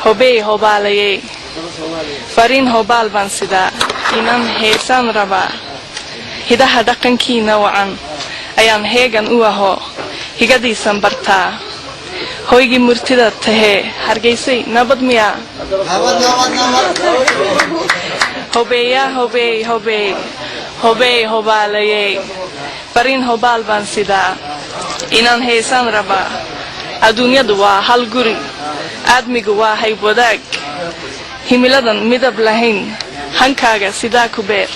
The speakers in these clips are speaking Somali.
hobey hobaalaye fariin hobaal baan sidaa inaan heesaan rabaa hidaha dhaqankiina wacan ayaan heegan u aho higadiisan bartaa hoygii murtida tahee hargeysay nabad miyaa hobeeya hobey hobey hobey hobaalaye fariin hobaal baan sidaa inaan heesaan rabaa adduunyadu waa hal guri aadmigu waa hayb wadaag himiladan midab lahayn hankaaga sidaa ku beer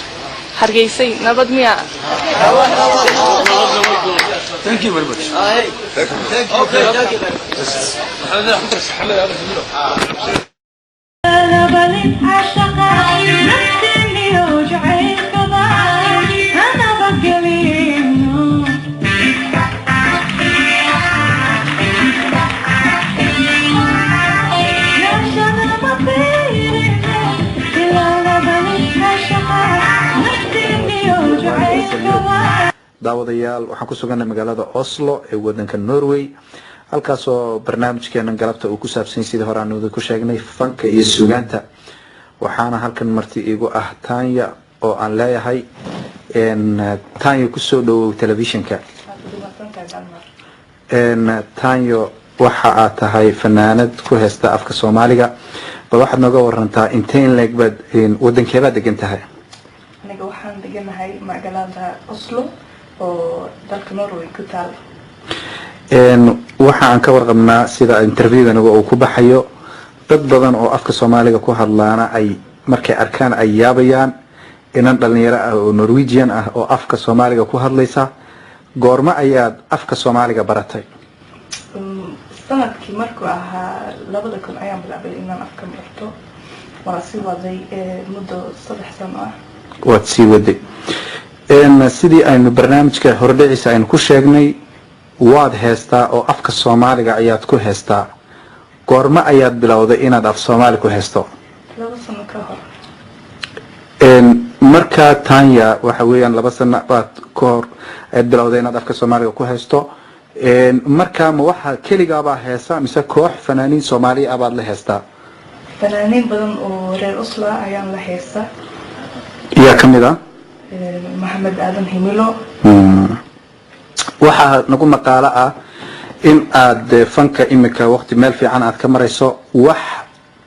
hargeysay nabad miyaa Thank you very much. daawadayaal waxaan ku sugannahay magaalada Oslo ee wadanka Norway halkaas oo barnaamijkeena galabta uu ku saabsan yahay sidii hore aan ku sheegnay fanka iyo suugaanta waxaana halkan marti iigu ah Tanya oo aan leeyahay Tanya ku soo dhawow telefishinka Tanya waxa aad tahay fanaanad ku heesta afka Soomaaliga bal waxaad nooga warantaa inteen leeg baad wadankeeda degan tahay aniga waxaan deganahay magaalada Oslo oo dalka Norway ku taal waxaan ka warqabnaa sida interviewgan uu ku baxayo dad badan oo afka Soomaaliga ku hadlaana ay markay arkaan ay yaabayaan inaan dhalinyaro ah oo Norwegian ah oo afka Soomaaliga ku hadlaysa goorma ayaad afka Soomaaliga baratay sanadkii markuu ahaa 2000 ayaan bilaabay inaan afka barto waa si waday muddo 3 sano ah waad sii waday sidii aynu barnaamijka hordhiciisa aynu ku sheegnay waad heestaa oo afka Soomaaliga ayaad ku heestaa goorma ayaad bilowday inaad af Soomaali ku heesto 2 sano ka hor marka Tanya waxa weeyaan 2 sano baad ka hor aad bilowday inaad afka Soomaaliga ku heesto marka ma waxa kaliya baa heesa mise koox fanaaniin Soomaali ah baad la heestaa fanaaniin badan oo reer Oslo ayaan la heestaa yaa kamida Maxamed Aadan Himilo waxa nagu maqaala ah in aad fanka imika waqti meel fiican aad ka marayso wax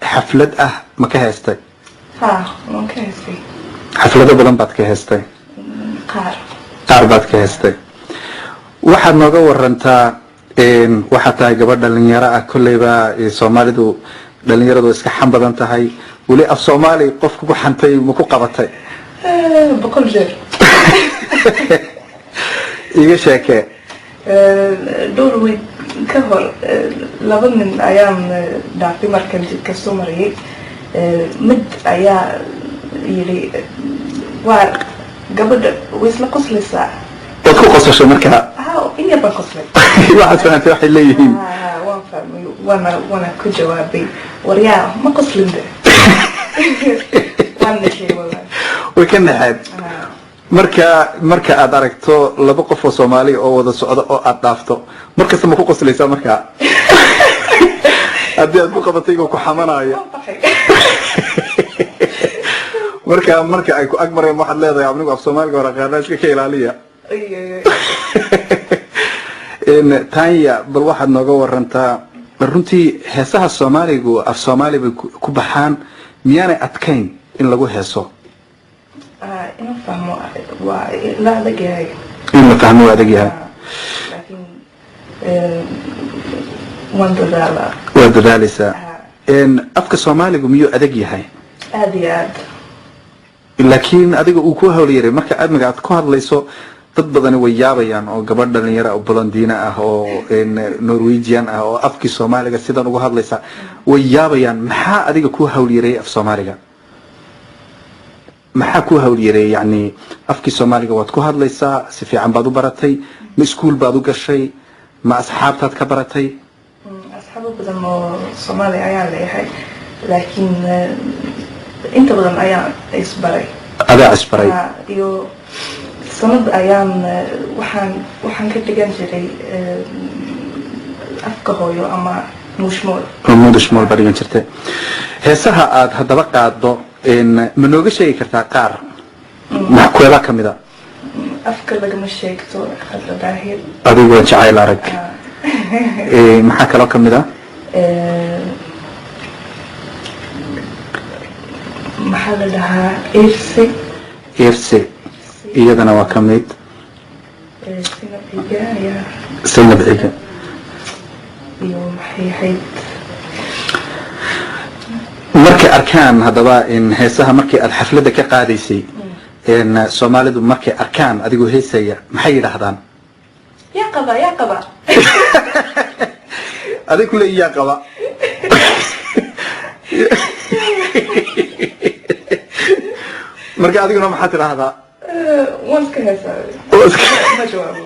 xaflad ah ma ka heestay ma ka heestay xaflado badan baad ka heestay qaar baad ka heestay waxaad nooga warantaa waxa tahay gabadh dhalinyaro ah kullayba Soomaalidu dhalinyaradu iska xan badan tahay wali af Soomaali qof ku xantay ma ku qabatay بقول جير iga sheekee دور ويك كهر لابد من أيام دعتي مركز كسومري مد أيام يلي وار قبل ويسلا قص لسا تكو قصة مركها إني بقص لك واحد فهمت واحد ليهين وانا كجوابي وريا ما قص لنده وانا شيء والله وكان حد marka aad aragto laba qof oo Soomaali oo wada socdo oo aad dhaafto markasta ma ku qoslaysaa marka hadii aad ku qabatay ku xamanaayo marka ay ku agmareen waxaad leedahay anigu af Soomaaliga hore qaadana iska ka ilaaliya Tanya bal waxaad nooga warantaa runtii heesaha Soomaaligu af Soomaali ku baxaan miyaanay adkayn in lagu heeso إنه فهموا لا دقيقة إنه فهموا دقيقة لكن وندرالة ودرالسة إن أفكار Soomaali ميو أدقي هاي أدياد لكن أدقي وكوها وليري مركا أدمج عاد كوها ليسو تطبضني ويابيان أو قبل دنيرة أو بلندينا أو إن نرويجيان أو أفكار Soomaali سيدا وكوها ليسا ويابيان محا أدقي كوها وليري أف Soomaali maxaa ku hawliyay yani afkii Soomaaliga waad ku hadlaysaa si fiican baad u baratay ma iskuul baad u gashay ma asxaabtaad ka baratay asxaabo badan oo Soomaali ayaa leeyahay laakiin inta badan ayaa isbaray iyo sanad ayaan waxaan ka dhigan jiray أفكهويو أما مشمول مشمول بريان شرته هسها أد هذا قاعدة إن منوجي شيء كرتا قار ما كويلا كمدا أفكر لك مش شيء كتور هذا داهير أبي وجه عيل عرق ما حكى لك كمدا محل لها إيرسي إيادنا وكميت سينب إيجا يوم حيد markay arkaan hadaba in heesaha markay aad xaflada ka qaadaysay in Soomaalidu markay arkaan adigoo heesaya maxay yiraahdaan ya qaba adigu la yaa qaba marka adiguna maxaad tiraahdaa wanska heesa ma jawaabo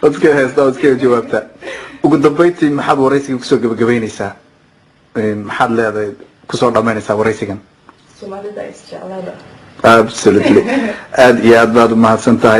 wanska heesa wanska jawaabta ugu dambeyntii maxaad waraysiga kusoo gabagabeynaysaa maxaad leedahay kusoo dhamaynaysaa waraysigan Soomaalida is jeclaada absolutely aad iyo aad baad u mahadsan tahay